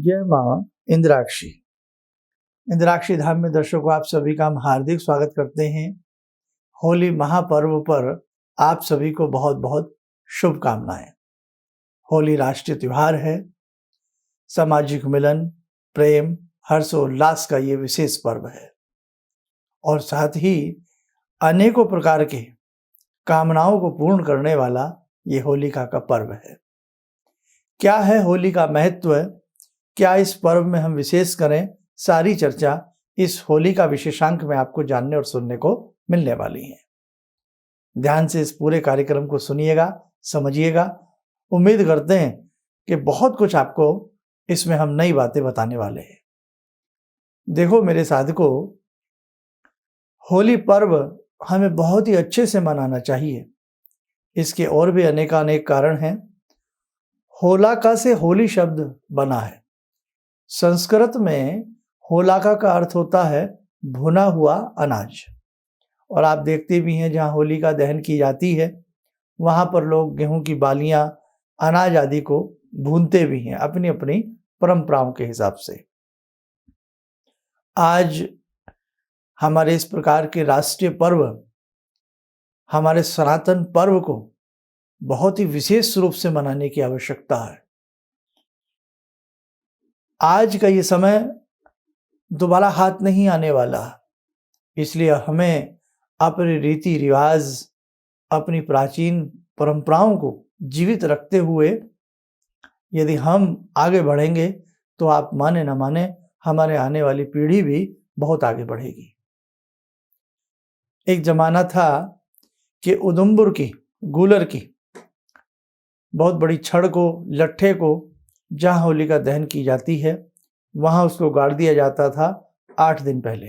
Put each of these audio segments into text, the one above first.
जय माँ इंद्राक्षी। इंद्राक्षी धाम में दर्शकों आप सभी का हम हार्दिक स्वागत करते हैं। होली महापर्व पर आप सभी को बहुत बहुत शुभकामनाएं। होली राष्ट्रीय त्योहार है। सामाजिक मिलन, प्रेम, हर्षोल्लास का ये विशेष पर्व है और साथ ही अनेकों प्रकार के कामनाओं को पूर्ण करने वाला ये होलिका का पर्व है। क्या है होली का महत्व, क्या इस पर्व में हम विशेष करें, सारी चर्चा इस होली का विशेषांक में आपको जानने और सुनने को मिलने वाली है। ध्यान से इस पूरे कार्यक्रम को सुनिएगा, समझिएगा। उम्मीद करते हैं कि बहुत कुछ आपको इसमें हम नई बातें बताने वाले हैं। देखो मेरे साधकों, होली पर्व हमें बहुत ही अच्छे से मनाना चाहिए। इसके और भी अनेकानेक कारण हैं। होलाका से होली शब्द बना है। संस्कृत में होलाका का अर्थ होता है भुना हुआ अनाज। और आप देखते भी हैं जहाँ होलिका दहन की जाती है वहाँ पर लोग गेहूं की बालियां, अनाज आदि को भूनते भी हैं अपनी अपनी परंपराओं के हिसाब से। आज हमारे इस प्रकार के राष्ट्रीय पर्व, हमारे सनातन पर्व को बहुत ही विशेष रूप से मनाने की आवश्यकता है। आज का ये समय दोबारा हाथ नहीं आने वाला, इसलिए हमें अपने रीति रिवाज, अपनी प्राचीन परंपराओं को जीवित रखते हुए यदि हम आगे बढ़ेंगे तो आप माने न माने हमारे आने वाली पीढ़ी भी बहुत आगे बढ़ेगी। एक जमाना था कि उधमपुर की गूलर की बहुत बड़ी छड़ को, लट्ठे को जहाँ होलिका दहन की जाती है वहाँ उसको गाड़ दिया जाता था 8 दिन पहले।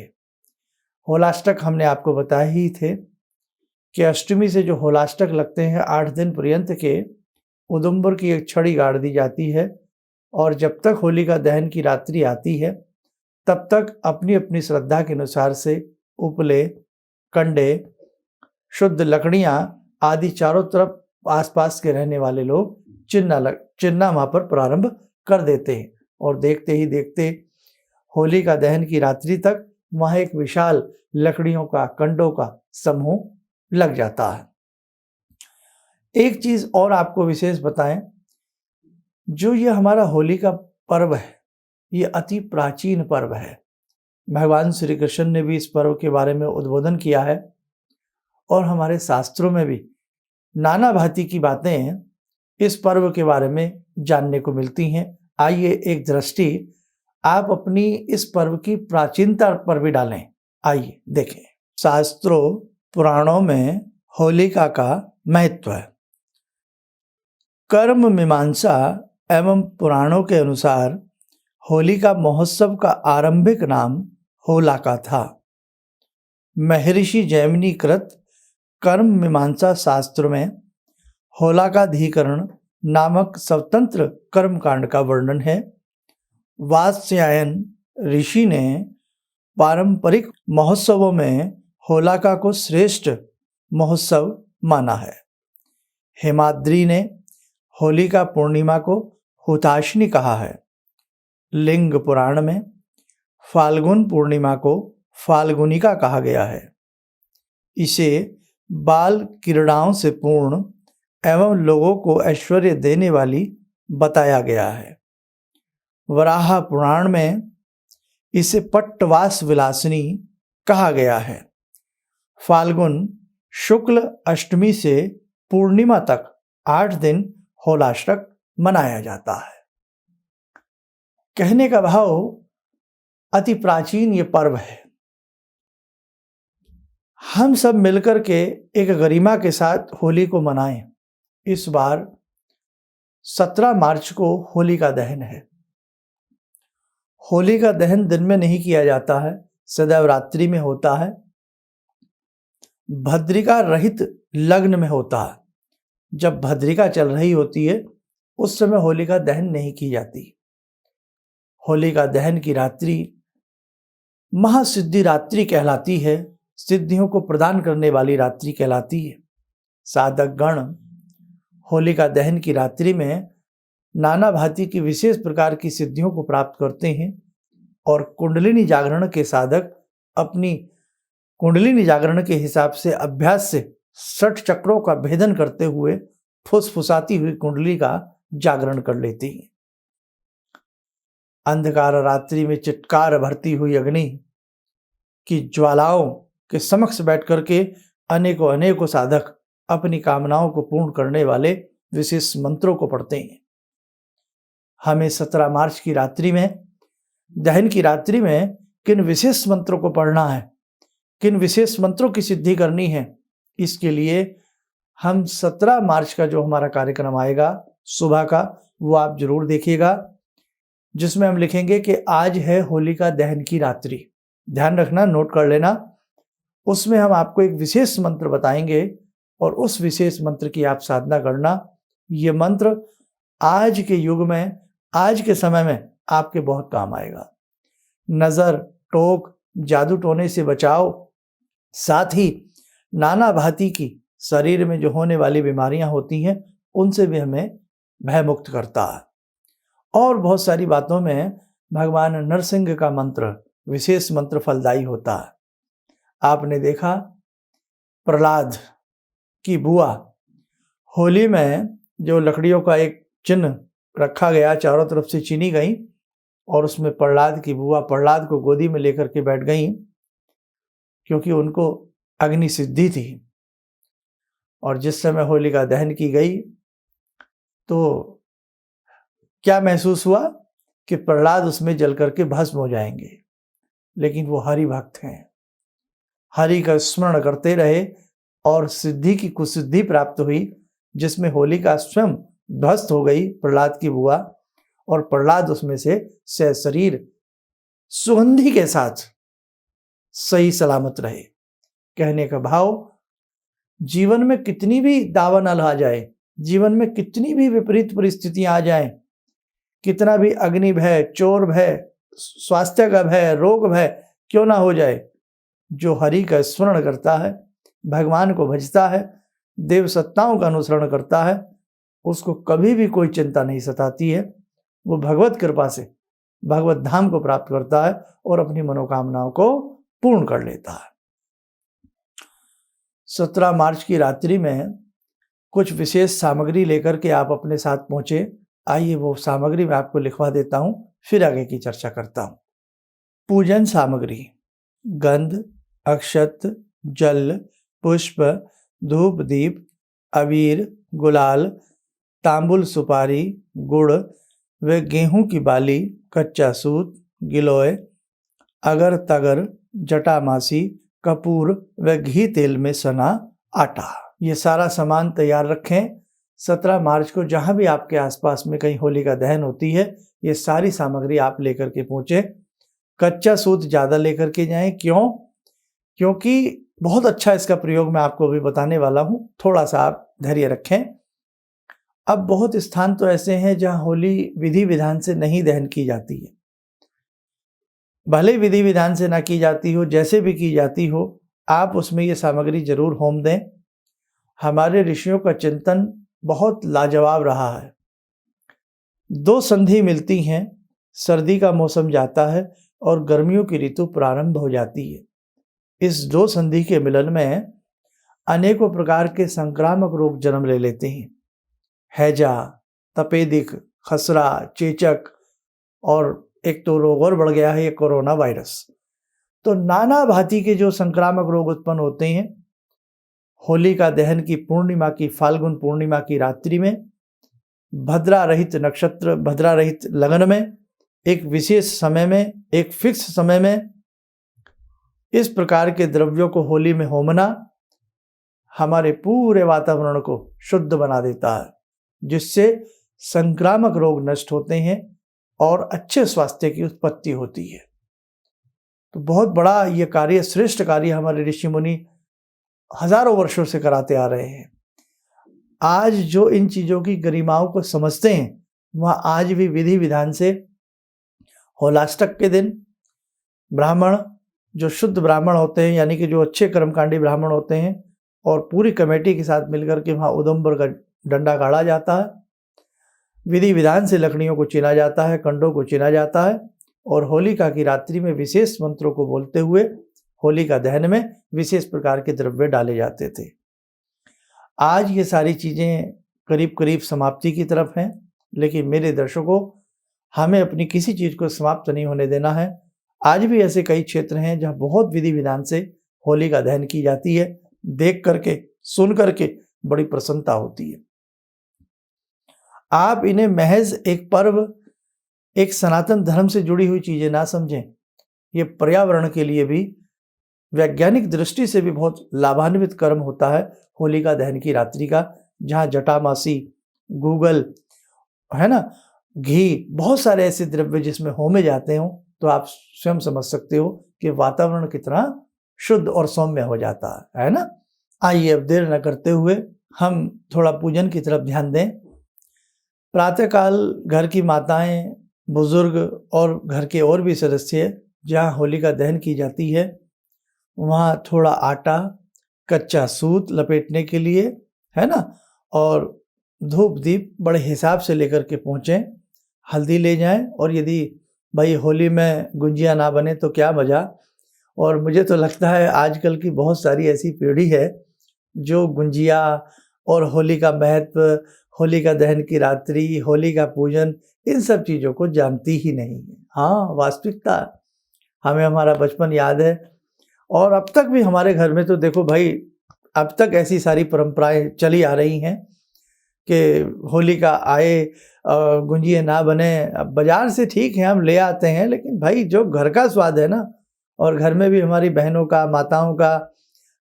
होलाष्टक हमने आपको बताए ही थे कि अष्टमी से जो होलाष्टक लगते हैं 8 दिन पर्यंत के उधमपुर की एक छड़ी गाड़ दी जाती है और जब तक होलिका दहन की रात्रि आती है तब तक अपनी अपनी श्रद्धा के अनुसार से उपले, कंडे, शुद्ध लकड़ियाँ आदि चारों तरफ आसपास के रहने वाले लोग चिन्ना वहाँ पर प्रारंभ कर देते हैं और देखते ही देखते होलिका दहन की रात्रि तक वहाँ एक विशाल लकड़ियों का, कंडों का समूह लग जाता है। एक चीज और आपको विशेष बताएं, जो ये हमारा होली का पर्व है ये अति प्राचीन पर्व है। भगवान श्री कृष्ण ने भी इस पर्व के बारे में उद्बोधन किया है और हमारे शास्त्रों में भी नाना भांति की बातें इस पर्व के बारे में जानने को मिलती हैं। आइए एक दृष्टि आप अपनी इस पर्व की प्राचीनता पर भी डालें। आइए देखें। शास्त्रों पुराणों में होलिका का महत्व है। कर्म मीमांसा एवं पुराणों के अनुसार होलिका महोत्सव का आरंभिक नाम होलाका था। महर्षि जैमिनी कृत कर्म मीमांसा शास्त्र में होलाकाधिकरण नामक स्वतंत्र कर्मकांड का वर्णन है। वात्स्यायन ऋषि ने पारंपरिक महोत्सवों में होलाका को श्रेष्ठ महोत्सव माना है। हेमाद्रि ने होलिका पूर्णिमा को हुताशनी कहा है। लिंग पुराण में फाल्गुन पूर्णिमा को फाल्गुनिका कहा गया है। इसे बाल क्रीड़ाओं से पूर्ण एवं लोगों को ऐश्वर्य देने वाली बताया गया है। वराह पुराण में इसे पट्टवास विलासिनी कहा गया है। फाल्गुन शुक्ल अष्टमी से पूर्णिमा तक 8 दिन होलाष्टक मनाया जाता है। कहने का भाव अति प्राचीन ये पर्व है। हम सब मिलकर के एक गरिमा के साथ होली को मनाएं। इस बार 17 मार्च को होलिका दहन है। होलिका दहन दिन में नहीं किया जाता है, सदैव रात्रि में होता है। भद्रिका रहित लग्न में होता है। जब भद्रिका चल रही होती है उस समय होलिका दहन नहीं की जाती। होलिका दहन की रात्रि महासिद्धि रात्रि कहलाती है। सिद्धियों को प्रदान करने वाली रात्रि कहलाती है। साधक गण होलिका दहन की रात्रि में नाना भांति की विशेष प्रकार की सिद्धियों को प्राप्त करते हैं और कुंडलिनी जागरण के साधक अपनी कुंडलिनी जागरण के हिसाब से अभ्यास से 60 चक्रों का भेदन करते हुए फुसफुसाती हुई कुंडली का जागरण कर लेती हैं। अंधकार रात्रि में चित्कार भरती हुई अग्नि की ज्वालाओं के समक्ष बैठ करके अनेकों अनेकों साधक अपनी कामनाओं को पूर्ण करने वाले विशेष मंत्रों को पढ़ते हैं। हमें 17 मार्च की रात्रि में, दहन की रात्रि में किन विशेष मंत्रों को पढ़ना है, किन विशेष मंत्रों की सिद्धि करनी है, इसके लिए हम 17 मार्च का जो हमारा कार्यक्रम आएगा सुबह का, वो आप जरूर देखिएगा, जिसमें हम लिखेंगे कि आज है होलिका दहन की रात्रि। ध्यान रखना, नोट कर लेना। उसमें हम आपको एक विशेष मंत्र बताएंगे और उस विशेष मंत्र की आप साधना करना। ये मंत्र आज के युग में, आज के समय में आपके बहुत काम आएगा। नज़र, टोक, जादू टोने से बचाव, साथ ही नाना भांति की शरीर में जो होने वाली बीमारियां होती हैं उनसे भी हमें भयमुक्त करता है। और बहुत सारी बातों में भगवान नरसिंह का मंत्र, विशेष मंत्र फलदायी होता है। आपने देखा प्रहलाद की बुआ, होली में जो लकड़ियों का एक चिन्ह रखा गया, चारों तरफ से चीनी गई और उसमें प्रहलाद की बुआ प्रहलाद को गोदी में लेकर के बैठ गई, क्योंकि उनको अग्नि सिद्धि थी। और जिस समय होलिका दहन की गई तो क्या महसूस हुआ कि प्रहलाद उसमें जल करके भस्म हो जाएंगे, लेकिन वो हरि भक्त हैं, हरि का स्मरण करते रहे और सिद्धि की कुसिद्धि प्राप्त हुई, जिसमें होलिका स्वयं ध्वस्त हो गई, प्रहलाद की बुआ, और प्रहलाद उसमें से सशरीर सुगंधि के साथ सही सलामत रहे। कहने का भाव, जीवन में कितनी भी दावानल आ जाए, जीवन में कितनी भी विपरीत परिस्थितियां आ जाएं, कितना भी अग्नि भय, चोर भय, स्वास्थ्य का भय, रोग भय क्यों ना हो जाए, जो हरि का स्मरण करता है, भगवान को भजता है, देव सत्ताओं का अनुसरण करता है, उसको कभी भी कोई चिंता नहीं सताती है। वो भगवत कृपा से भगवत धाम को प्राप्त करता है और अपनी मनोकामनाओं को पूर्ण कर लेता है। 17 मार्च की रात्रि में कुछ विशेष सामग्री लेकर के आप अपने साथ पहुंचे। आइए वो सामग्री मैं आपको लिखवा देता हूं, फिर आगे की चर्चा करता हूं। पूजन सामग्री: गंध, अक्षत, जल, पुष्प, धूप दीप, अबीर, गुलाल, तांबुल, सुपारी, गुड़ व गेहूं की बाली, कच्चा सूत, गिलोय, अगर तगर, जटामासी, कपूर व घी तेल में सना आटा। ये सारा सामान तैयार रखें। 17 मार्च को जहां भी आपके आसपास में कहीं होलिका दहन होती है, ये सारी सामग्री आप लेकर के पहुंचे। कच्चा सूत ज़्यादा लेकर के जाएं। क्यों? क्योंकि बहुत अच्छा इसका प्रयोग मैं आपको अभी बताने वाला हूं, थोड़ा सा आप धैर्य रखें। अब बहुत स्थान तो ऐसे हैं जहां होली विधि विधान से नहीं दहन की जाती है। भले विधि विधान से ना की जाती हो, जैसे भी की जाती हो, आप उसमें ये सामग्री जरूर होम दें। हमारे ऋषियों का चिंतन बहुत लाजवाब रहा है। 2 संधि मिलती हैं, सर्दी का मौसम जाता है और गर्मियों की ऋतु प्रारंभ हो जाती है। इस 2 संधि के मिलन में अनेकों प्रकार के संक्रामक रोग जन्म ले लेते हैं। हैजा, तपेदिक, खसरा, चेचक, और एक तो रोग और बढ़ गया है, ये कोरोना वायरस। तो नाना भांति के जो संक्रामक रोग उत्पन्न होते हैं, होलिका दहन की पूर्णिमा की, फाल्गुन पूर्णिमा की रात्रि में, भद्रा रहित नक्षत्र, भद्रा रहित लगन में, एक विशेष समय में, एक फिक्स समय में इस प्रकार के द्रव्यों को होली में होमना हमारे पूरे वातावरण को शुद्ध बना देता है, जिससे संक्रामक रोग नष्ट होते हैं और अच्छे स्वास्थ्य की उत्पत्ति होती है। तो बहुत बड़ा ये कार्य, श्रेष्ठ कार्य हमारे ऋषि मुनि हजारों वर्षों से कराते आ रहे हैं। आज जो इन चीजों की गरिमाओं को समझते हैं, वह आज भी विधि विधान से होलाष्टक के दिन ब्राह्मण, जो शुद्ध ब्राह्मण होते हैं, यानी कि जो अच्छे कर्मकांडी ब्राह्मण होते हैं, और पूरी कमेटी के साथ मिलकर के वहाँ उदुम्बर का डंडा गाड़ा जाता है। विधि विधान से लकड़ियों को चुना जाता है, कंडों को चुना जाता है और होलिका की रात्रि में विशेष मंत्रों को बोलते हुए होलिका दहन में विशेष प्रकार के द्रव्य डाले जाते थे। आज ये सारी चीज़ें करीब करीब समाप्ति की तरफ हैं, लेकिन मेरे दर्शकों, हमें अपनी किसी चीज़ को समाप्त नहीं होने देना है। आज भी ऐसे कई क्षेत्र हैं जहाँ बहुत विधि विधान से होलिका दहन की जाती है। देख करके, सुन करके बड़ी प्रसन्नता होती है। आप इन्हें महज एक पर्व, एक सनातन धर्म से जुड़ी हुई चीज़ें ना समझें। ये पर्यावरण के लिए भी, वैज्ञानिक दृष्टि से भी बहुत लाभान्वित कर्म होता है होलिका दहन की रात्रि का, जहाँ जटामासी, गूगल, है ना, घी, बहुत सारे ऐसे द्रव्य जिसमें होमे जाते हों, तो आप स्वयं समझ सकते हो कि वातावरण कितना शुद्ध और सौम्य हो जाता है ना। आइए अब देर न करते हुए हम थोड़ा पूजन की तरफ ध्यान दें। प्रातःकाल घर की माताएं, बुजुर्ग और घर के और भी सदस्य जहाँ होलिका दहन की जाती है, वहाँ थोड़ा आटा, कच्चा सूत लपेटने के लिए, है ना, और धूप दीप बड़े हिसाब से लेकर के पहुँचें। हल्दी ले जाएं, और यदि भाई होली में गुंजिया ना बने तो क्या मज़ा। और मुझे तो लगता है आजकल की बहुत सारी ऐसी पीढ़ी है जो गुंजिया और होली का महत्व, होलिका दहन की रात्रि, होली का पूजन, इन सब चीज़ों को जानती ही नहीं है। हाँ, वास्तविकता हमें हमारा बचपन याद है, और अब तक भी हमारे घर में तो देखो भाई, अब तक ऐसी सारी परंपराएं चली आ रही हैं कि होलिका आए, गुंजिया ना बने। अब बाज़ार से ठीक है हम ले आते हैं, लेकिन भाई जो घर का स्वाद है ना, और घर में भी हमारी बहनों का, माताओं का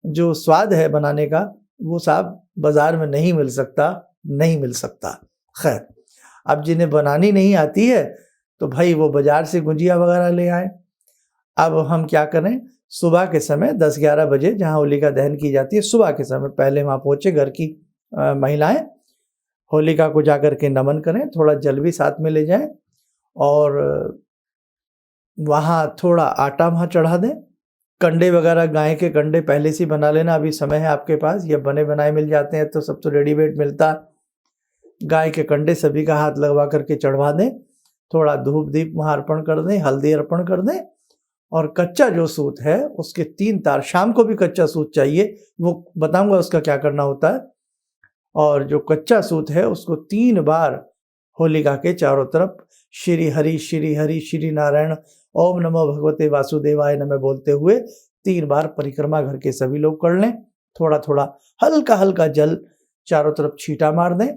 जो स्वाद है बनाने का, वो साहब बाज़ार में नहीं मिल सकता, नहीं मिल सकता। खैर, अब जिन्हें बनानी नहीं आती है तो भाई वो बाज़ार से गुंजिया वगैरह ले आए। अब हम क्या करें, सुबह के समय 10-11 बजे जहाँ होलिका दहन की जाती है, सुबह के समय पहले वहाँ पहुँचे घर की महिलाएं, होलिका को जाकर के नमन करें, थोड़ा जल भी साथ में ले जाएं, और वहाँ थोड़ा आटा वहाँ चढ़ा दें। कंडे वगैरह, गाय के कंडे पहले से बना लेना, अभी समय है आपके पास, ये बने बनाए मिल जाते हैं, तो सब तो रेडीमेड मिलता है। गाय के कंडे सभी का हाथ लगवा करके चढ़वा दें, थोड़ा धूप दीप वहाँ अर्पण कर दें, हल्दी अर्पण कर दें, और कच्चा जो सूत है उसके 3 तार, शाम को भी कच्चा सूत चाहिए, वो बताऊंगा उसका क्या करना होता है। और जो कच्चा सूत है उसको 3 बार होलिका के चारों तरफ श्री हरि श्री हरि श्री नारायण ओम नमो भगवते वासुदेवाय नमः बोलते हुए 3 बार परिक्रमा घर के सभी लोग कर लें। थोड़ा थोड़ा हल्का हल्का जल चारों तरफ छींटा मार दें,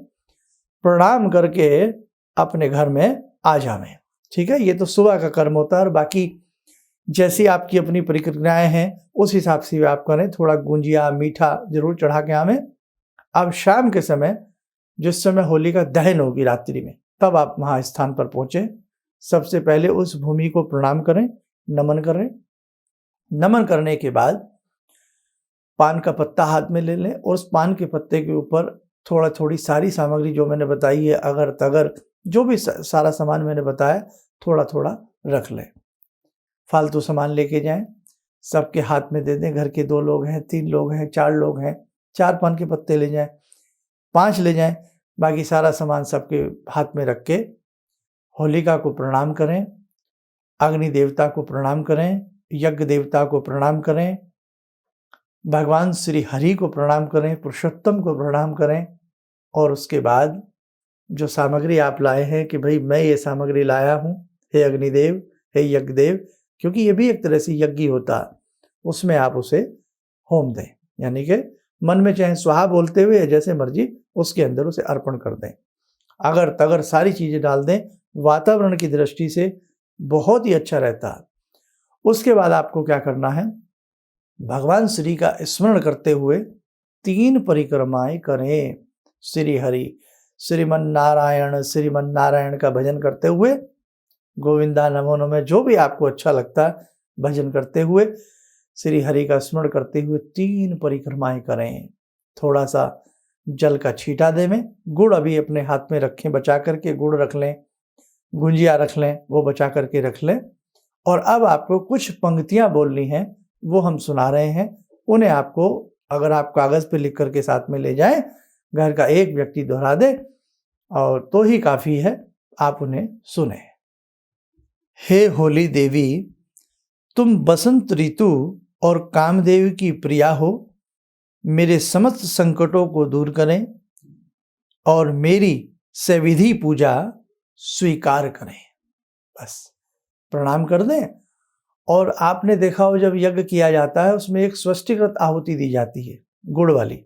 प्रणाम करके अपने घर में आ जावें। ठीक है, ये तो सुबह का कर्म होता है, और बाकी जैसी आपकी अपनी परिक्रियाएं हैं उस हिसाब से आप करें। थोड़ा गुंजिया, मीठा जरूर चढ़ा के आवें। अब शाम के समय, जिस समय होलिका दहन होगी रात्रि में, तब आप वहाँ स्थान पर पहुँचे। सबसे पहले उस भूमि को प्रणाम करें, नमन करें। नमन करने के बाद पान का पत्ता हाथ में ले लें, और उस पान के पत्ते के ऊपर थोड़ा थोड़ी सारी सामग्री जो मैंने बताई है, अगर तगर जो भी सारा सामान मैंने बताया, थोड़ा थोड़ा रख लें। फालतू सामान लेके जाएं, सबके हाथ में दे दें। घर के 2 लोग हैं, 3 लोग हैं, 4 लोग हैं, 4 पान के पत्ते ले जाएं, 5 ले जाएं, बाकी सारा सामान सबके हाथ में रख के होलिका को प्रणाम करें, अग्नि देवता को प्रणाम करें, यज्ञ देवता को प्रणाम करें, भगवान श्री हरि को प्रणाम करें, पुरुषोत्तम को प्रणाम करें। और उसके बाद जो सामग्री आप लाए हैं कि भाई मैं ये सामग्री लाया हूँ, हे अग्निदेव, हे यज्ञदेव, क्योंकि ये भी एक तरह से यज्ञ होता है, उसमें आप उसे होम दें, यानी कि मन में चाहे स्वाहा बोलते हुए, जैसे मर्जी उसके अंदर उसे अर्पण कर दें। अगर तगर सारी चीज़ें डाल दें, वातावरण की दृष्टि से बहुत ही अच्छा रहता है। उसके बाद आपको क्या करना है, भगवान श्री का स्मरण करते हुए 3 परिक्रमाएं करें। श्री हरि, श्रीमन नारायण का भजन करते हुए, गोविंदा नमो नमः, जो भी आपको अच्छा लगता है भजन करते हुए, श्री हरि का स्मरण करते हुए 3 परिक्रमाएं करें। थोड़ा सा जल का छींटा दें। गुड़ अभी अपने हाथ में रखें, बचा करके गुड़ रख लें, गुंजिया रख लें, वो बचा करके रख लें। और अब आपको कुछ पंक्तियां बोलनी हैं, वो हम सुना रहे हैं। उन्हें आपको, अगर आप कागज़ पे लिख करके साथ में ले जाएं, घर का एक व्यक्ति दोहरा दे, और तो ही काफ़ी है, आप उन्हें सुने। हे होली देवी, तुम बसंत ऋतु और कामदेव की प्रिया हो, मेरे समस्त संकटों को दूर करें और मेरी सविधि पूजा स्वीकार करें। बस प्रणाम कर दें। और आपने देखा हो जब यज्ञ किया जाता है उसमें एक स्वस्तिकृत आहुति दी जाती है, गुड़ वाली,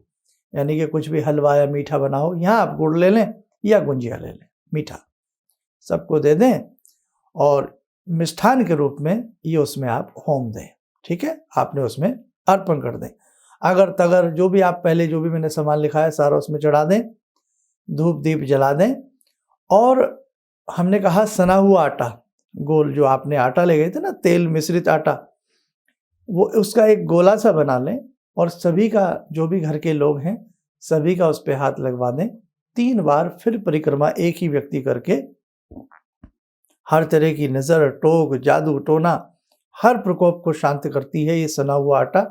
यानी कि कुछ भी हलवा या मीठा बनाओ, यहाँ आप गुड़ ले लें या गुंजिया ले लें, मीठा सबको दे दें और मिष्ठान के रूप में ये उसमें आप होम दें। ठीक है, आपने उसमें अर्पण कर दें। अगर तगर जो भी आप पहले जो भी मैंने सामान लिखा है सारा उसमें चढ़ा दें, धूप दीप जला दें। और हमने कहा सना हुआ आटा, गोल जो आपने आटा ले गए थे ना, तेल मिश्रित आटा, वो उसका एक गोला सा बना लें और सभी का, जो भी घर के लोग हैं सभी का उस पे हाथ लगवा दें। 3 बार फिर परिक्रमा एक ही व्यक्ति करके हर तरह की नज़र, टोक, जादू टोना, हर प्रकोप को शांत करती है ये सना हुआ आटा,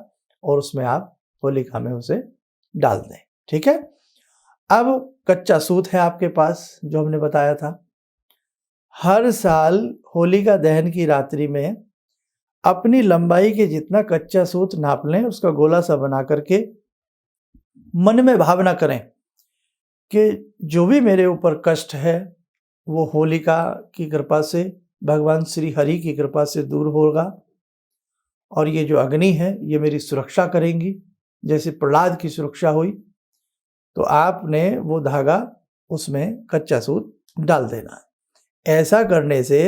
और उसमें आप होलिका में उसे डाल दें। ठीक है, अब कच्चा सूत है आपके पास जो हमने बताया था। हर साल होलिका दहन की रात्रि में अपनी लंबाई के जितना कच्चा सूत नाप लें, उसका गोला सा बना करके मन में भावना करें कि जो भी मेरे ऊपर कष्ट है वो होलिका की कृपा से, भगवान श्री हरि की कृपा से दूर होगा, और ये जो अग्नि है ये मेरी सुरक्षा करेंगी, जैसे प्रहलाद की सुरक्षा हुई। तो आपने वो धागा उसमें कच्चा सूत डाल देना। ऐसा करने से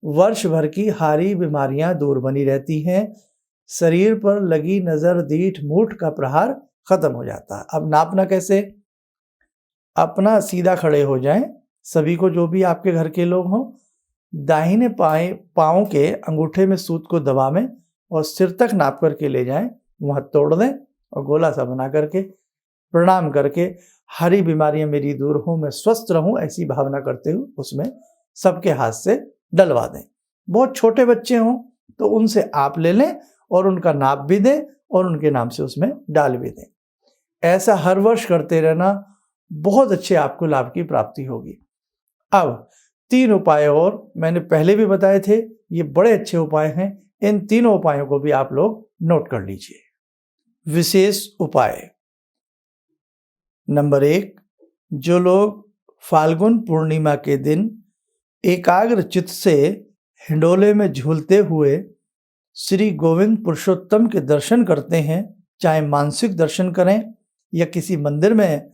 वर्ष भर की हारी बीमारियां दूर बनी रहती हैं, शरीर पर लगी नज़र, दीठ, मूठ का प्रहार खत्म हो जाता है। अब नापना कैसे? अपना सीधा खड़े हो जाएं, सभी को, जो भी आपके घर के लोग हों, दाहिने पाँव के अंगूठे में सूत को दबावें और सिर तक नाप करके ले जाएं, वहाँ तोड़ दें और गोला सा बना करके प्रणाम करके, हरी बीमारियां मेरी दूर हो, मैं स्वस्थ रहूं, ऐसी भावना करते हुए उसमें सबके हाथ से डलवा दें। बहुत छोटे बच्चे हों तो उनसे आप ले लें और उनका नाप भी दें और उनके नाम से उसमें डाल भी दें। ऐसा हर वर्ष करते रहना, बहुत अच्छे आपको लाभ की प्राप्ति होगी। अब 3 उपाय और मैंने पहले भी बताए थे, ये बड़े अच्छे उपाय हैं। इन तीनों उपायों को भी आप लोग नोट कर लीजिए। विशेष उपाय नंबर 1, जो लोग फाल्गुन पूर्णिमा के दिन एकाग्र चित्त से हिंडोले में झूलते हुए श्री गोविंद पुरुषोत्तम के दर्शन करते हैं, चाहे मानसिक दर्शन करें या किसी मंदिर में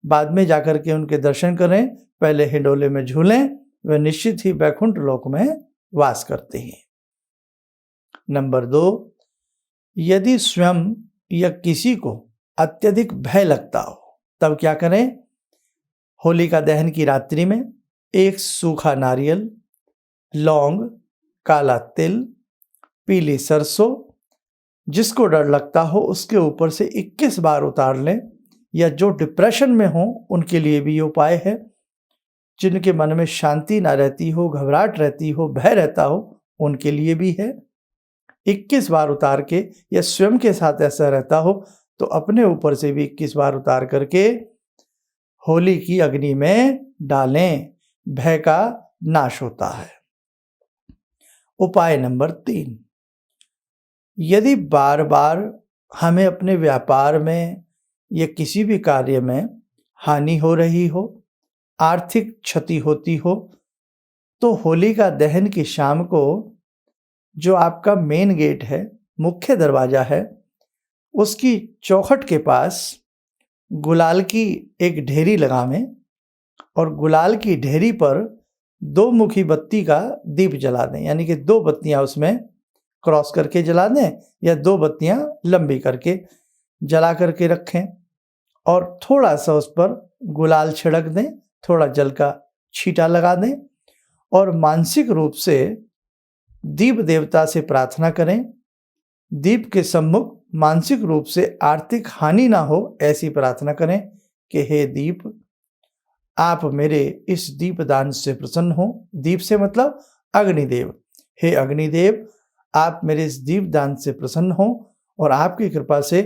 बाद में जाकर के उनके दर्शन करें, पहले हिंडोले में झूलें, वे निश्चित ही वैकुंठ लोक में वास करते हैं। नंबर 2, यदि स्वयं या किसी को अत्यधिक भय लगता हो तब क्या करें? होलिका दहन की रात्रि में एक सूखा नारियल, लौंग, काला तिल, पीली सरसों, जिसको डर लगता हो उसके ऊपर से 21 बार उतार लें। या जो डिप्रेशन में हो उनके लिए भी ये उपाय है। जिनके मन में शांति ना रहती हो, घबराहट रहती हो, भय रहता हो, उनके लिए भी है। 21 बार उतार के, या स्वयं के साथ ऐसा रहता हो तो अपने ऊपर से भी 21 बार उतार करके होली की अग्नि में डालें, भय का नाश होता है। उपाय नंबर 3, यदि बार बार हमें अपने व्यापार में या किसी भी कार्य में हानि हो रही हो, आर्थिक क्षति होती हो, तो होलिका दहन की शाम को जो आपका मेन गेट है, मुख्य दरवाजा है, उसकी चौखट के पास गुलाल की एक ढेरी लगावें और गुलाल की ढेरी पर 2 मुखी बत्ती का दीप जला दें। यानी कि 2 बत्तियां उसमें क्रॉस करके जला दें या 2 बत्तियां लंबी करके जला करके रखें और थोड़ा सा उस पर गुलाल छिड़क दें, थोड़ा जल का छींटा लगा दें और मानसिक रूप से दीप देवता से प्रार्थना करें। दीप के सम्मुख मानसिक रूप से आर्थिक हानि ना हो ऐसी प्रार्थना करें कि हे दीप, आप मेरे इस दीप दान से प्रसन्न हो। दीप से मतलब अग्निदेव। हे अग्निदेव, आप मेरे इस दीप दान से प्रसन्न हो और आपकी कृपा से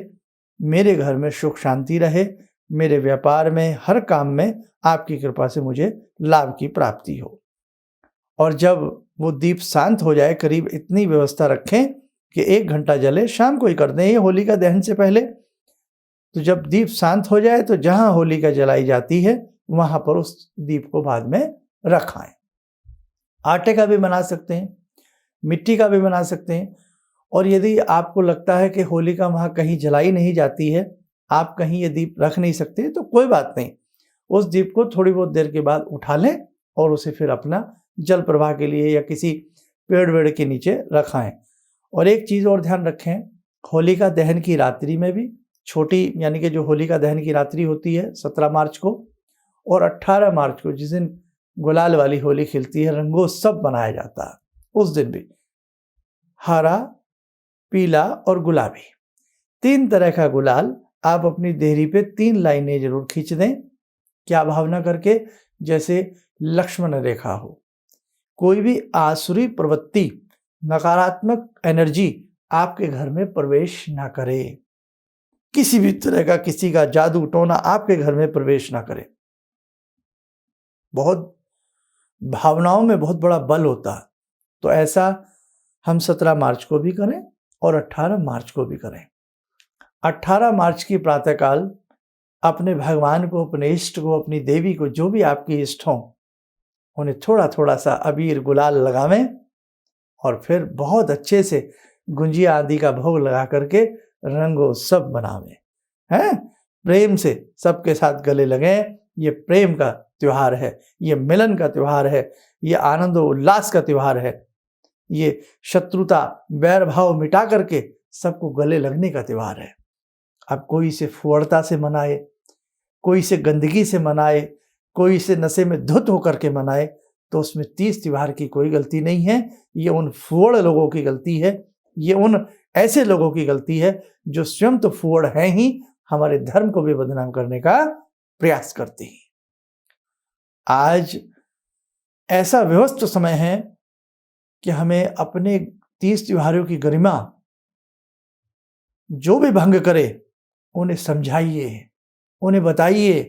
मेरे घर में सुख शांति रहे, मेरे व्यापार में, हर काम में आपकी कृपा से मुझे लाभ की प्राप्ति हो। और जब वो दीप शांत हो जाए, करीब इतनी व्यवस्था रखें कि 1 घंटा जले, शाम को ही कर दें ये होलिका दहन से पहले। तो जब दीप शांत हो जाए तो जहाँ होलिका जलाई जाती है वहाँ पर उस दीप को बाद में रखाएं। आटे का भी बना सकते हैं, मिट्टी का भी बना सकते हैं। और यदि आपको लगता है कि होलिका वहाँ कहीं जलाई नहीं जाती है, आप कहीं ये दीप रख नहीं सकते, तो कोई बात नहीं, उस दीप को थोड़ी बहुत देर के बाद उठा लें और उसे फिर अपना जल प्रवाह के लिए या किसी पेड़ वेड़ के नीचे रखाएं। और एक चीज़ और ध्यान रखें, होलिका दहन की रात्रि में भी छोटी, यानी कि जो होलिका दहन की रात्रि होती है 17 मार्च को और 18 मार्च को, जिस दिन गुलाल वाली होली खिलती है, रंगोत्सव मनाया जाता है, उस दिन भी हरा, पीला और गुलाबी 3 तरह का गुलाल आप अपनी देहरी पे 3 लाइनें जरूर खींच दें। क्या भावना करके? जैसे लक्ष्मण रेखा हो। कोई भी आसुरी प्रवृत्ति, नकारात्मक एनर्जी आपके घर में प्रवेश ना करे। किसी भी तरह का, किसी का जादू टोना आपके घर में प्रवेश ना करे। बहुत भावनाओं में बहुत बड़ा बल होता है। तो ऐसा हम 17 मार्च को भी करें और 18 मार्च को भी करें। 18 मार्च की प्रातःकाल अपने भगवान को, अपने इष्ट को, अपनी देवी को, जो भी आपकी इष्ट हों, उन्हें थोड़ा थोड़ा सा अबीर गुलाल लगावें और फिर बहुत अच्छे से गुंजिया आदि का भोग लगा करके रंगोत्सव मनावें। हैं, प्रेम से सबके साथ गले लगें। ये प्रेम का त्योहार है, ये मिलन का त्योहार है, ये आनंद उल्लास का त्योहार है, ये शत्रुता वैर भाव मिटा करके सबको गले लगने का त्योहार है। अब कोई इसे फुअड़ता से मनाए, कोई इसे गंदगी से मनाए, कोई इसे नशे में धुत होकर के मनाए, तो उसमें 30 त्योहार की कोई गलती नहीं है। ये उन फुअड़ लोगों की गलती है, ये उन ऐसे लोगों की गलती है जो स्वयं तो फुअड़ हैं ही, हमारे धर्म को भी बदनाम करने का प्रयास करते हैं। आज ऐसा व्यस्त समय है कि हमें अपने 30 त्योहारों की गरिमा, जो भी भंग करे उन्हें समझाइए, उन्हें बताइए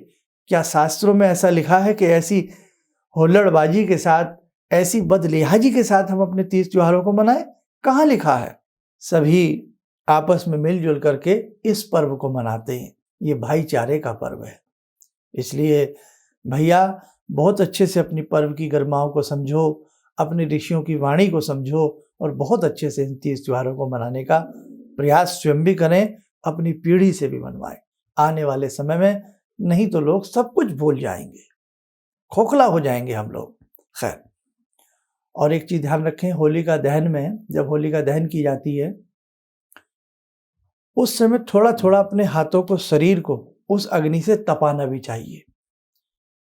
क्या शास्त्रों में ऐसा लिखा है कि ऐसी हुल्लड़बाजी के साथ, ऐसी बदलिहाजी के साथ हम अपने 30 त्योहारों को मनाएं? कहाँ लिखा है? सभी आपस में मिलजुल करके इस पर्व को मनाते हैं। ये भाईचारे का पर्व है। इसलिए भैया बहुत अच्छे से अपनी पर्व की गरिमाओं को समझो, अपने ऋषियों की वाणी को समझो और बहुत अच्छे से इन 30 त्योहारों को मनाने का प्रयास स्वयं भी करें, अपनी पीढ़ी से भी मनवाएं। आने वाले समय में नहीं तो लोग सब कुछ भूल जाएंगे, खोखला हो जाएंगे हम लोग। खैर, और एक चीज ध्यान रखें, होलिका दहन में, जब होलिका दहन की जाती है उस समय थोड़ा थोड़ा अपने हाथों को, शरीर को उस अग्नि से तपाना भी चाहिए,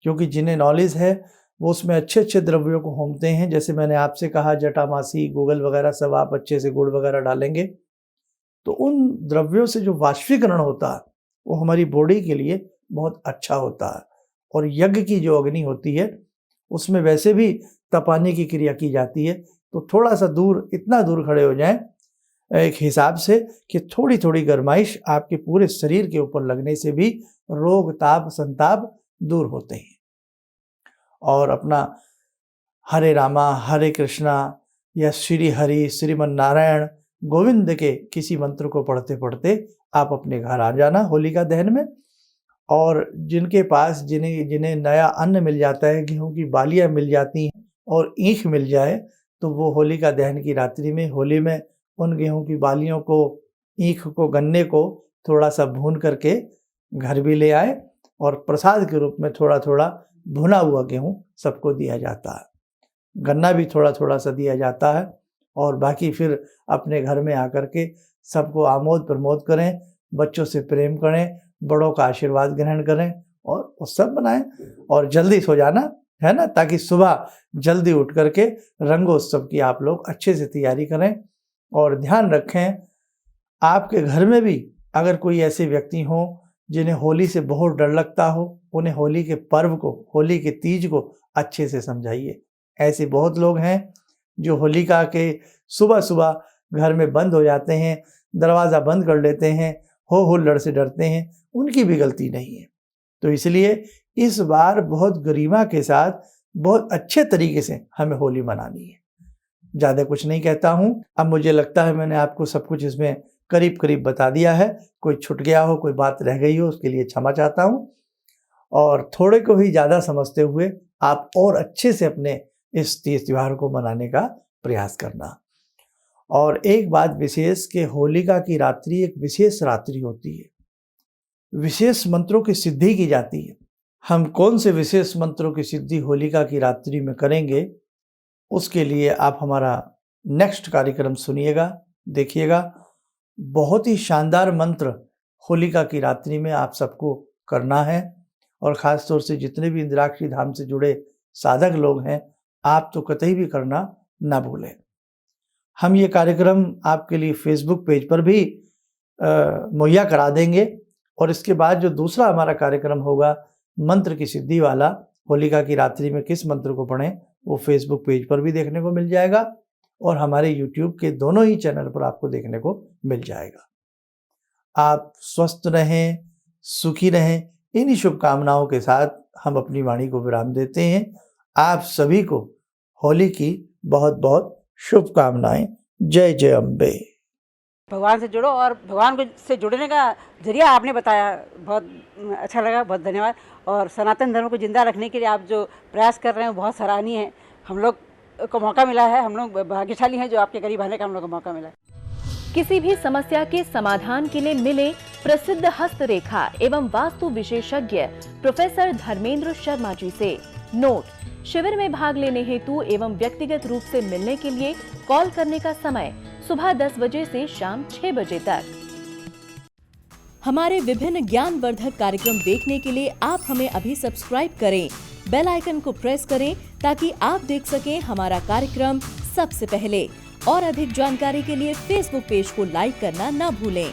क्योंकि जिन्हें नॉलेज है वो उसमें अच्छे अच्छे द्रव्यों को होमते हैं। जैसे मैंने आपसे कहा, जटामासी, गूगल वगैरह सब आप अच्छे से गुड़ वगैरह डालेंगे तो उन द्रव्यों से जो वाष्पीकरण होता है वो हमारी बॉडी के लिए बहुत अच्छा होता है। और यज्ञ की जो अग्नि होती है उसमें वैसे भी तपाने की क्रिया की जाती है। तो थोड़ा सा दूर, इतना दूर खड़े हो जाएं एक हिसाब से कि थोड़ी थोड़ी गरमाइश आपके पूरे शरीर के ऊपर लगने से भी रोग, ताप, संताप दूर होते हैं। और अपना हरे रामा, हरे कृष्णा या श्री हरि, श्रीमन नारायण, गोविंद के किसी मंत्र को पढ़ते पढ़ते आप अपने घर आ जाना होलिका दहन में। और जिनके पास, जिन्हें नया अन्न मिल जाता है, गेहूं की बालियां मिल जाती हैं और ईख मिल जाए, तो वो होलिका दहन की रात्रि में, होली में उन गेहूं की बालियों को, ईख को, गन्ने को थोड़ा सा भून करके घर भी ले आए और प्रसाद के रूप में थोड़ा थोड़ा भुना हुआ गेहूं सबको दिया जाता है। गन्ना भी थोड़ा थोड़ा सा दिया जाता है। और बाकी फिर अपने घर में आकर के सबको आमोद प्रमोद करें, बच्चों से प्रेम करें, बड़ों का आशीर्वाद ग्रहण करें और उत्सव मनाएं। और जल्दी सो जाना है ना, ताकि सुबह जल्दी उठ करके रंगोत्सव की आप लोग अच्छे से तैयारी करें। और ध्यान रखें, आपके घर में भी अगर कोई ऐसे व्यक्ति हों जिन्हें होली से बहुत डर लगता हो, उन्हें होली के पर्व को, होली के तीज को अच्छे से समझाइए। ऐसे बहुत लोग हैं जो होलिका के सुबह सुबह घर में बंद हो जाते हैं, दरवाज़ा बंद कर लेते हैं, हो हुल्लड़ से डरते हैं। उनकी भी गलती नहीं है। तो इसलिए इस बार बहुत गरिमा के साथ, बहुत अच्छे तरीके से हमें होली मनानी है। ज़्यादा कुछ नहीं कहता हूँ। अब मुझे लगता है मैंने आपको सब कुछ इसमें करीब करीब बता दिया है। कोई छूट गया हो, कोई बात रह गई हो, उसके लिए क्षमा चाहता हूँ। और थोड़े को ही ज़्यादा समझते हुए आप और अच्छे से अपने इस तीज त्योहार को मनाने का प्रयास करना। और एक बात विशेष कि होलिका की रात्रि एक विशेष रात्रि होती है, विशेष मंत्रों की सिद्धि की जाती है। हम कौन से विशेष मंत्रों की सिद्धि होलिका की रात्रि में करेंगे, उसके लिए आप हमारा नेक्स्ट कार्यक्रम सुनिएगा, देखिएगा। बहुत ही शानदार मंत्र होलिका की रात्रि में आप सबको करना है। और ख़ास तौर से जितने भी इंद्राक्षी धाम से जुड़े साधक लोग हैं, आप तो कतई भी करना ना भूलें। हम ये कार्यक्रम आपके लिए फेसबुक पेज पर भी मुहैया करा देंगे। और इसके बाद जो दूसरा हमारा कार्यक्रम होगा मंत्र की सिद्धि वाला, होलिका की रात्रि में किस मंत्र को पढ़ें, वो फेसबुक पेज पर भी देखने को मिल जाएगा और हमारे यूट्यूब के दोनों ही चैनल पर आपको देखने को मिल जाएगा। आप स्वस्थ रहें, सुखी रहें, इन्हीं शुभकामनाओं के साथ हम अपनी वाणी को विराम देते हैं। आप सभी को होली की बहुत बहुत शुभकामनाएं। जय जय अम्बे। भगवान से जुड़ो और भगवान से जुड़ने का जरिया आपने बताया, बहुत अच्छा लगा, बहुत धन्यवाद। और सनातन धर्म को जिंदा रखने के लिए आप जो प्रयास कर रहे हैं वो बहुत सराहनीय है। हम लोग को मौका मिला है, हम लोग भाग्यशाली हैं जो आपके करीब आने का हम लोग को मौका मिला है। किसी भी समस्या के समाधान के लिए मिले प्रसिद्ध हस्तरेखा एवं वास्तु विशेषज्ञ प्रोफेसर धर्मेंद्र शर्मा जी से। नोट: शिविर में भाग लेने हेतु एवं व्यक्तिगत रूप से मिलने के लिए कॉल करने का समय सुबह 10 बजे से शाम 6 बजे तक। हमारे विभिन्न ज्ञानवर्धक कार्यक्रम देखने के लिए आप हमें अभी सब्सक्राइब करें, बेल आइकन को प्रेस करें ताकि आप देख सकें हमारा कार्यक्रम सबसे पहले। और अधिक जानकारी के लिए फेसबुक पेज को लाइक करना न भूलें।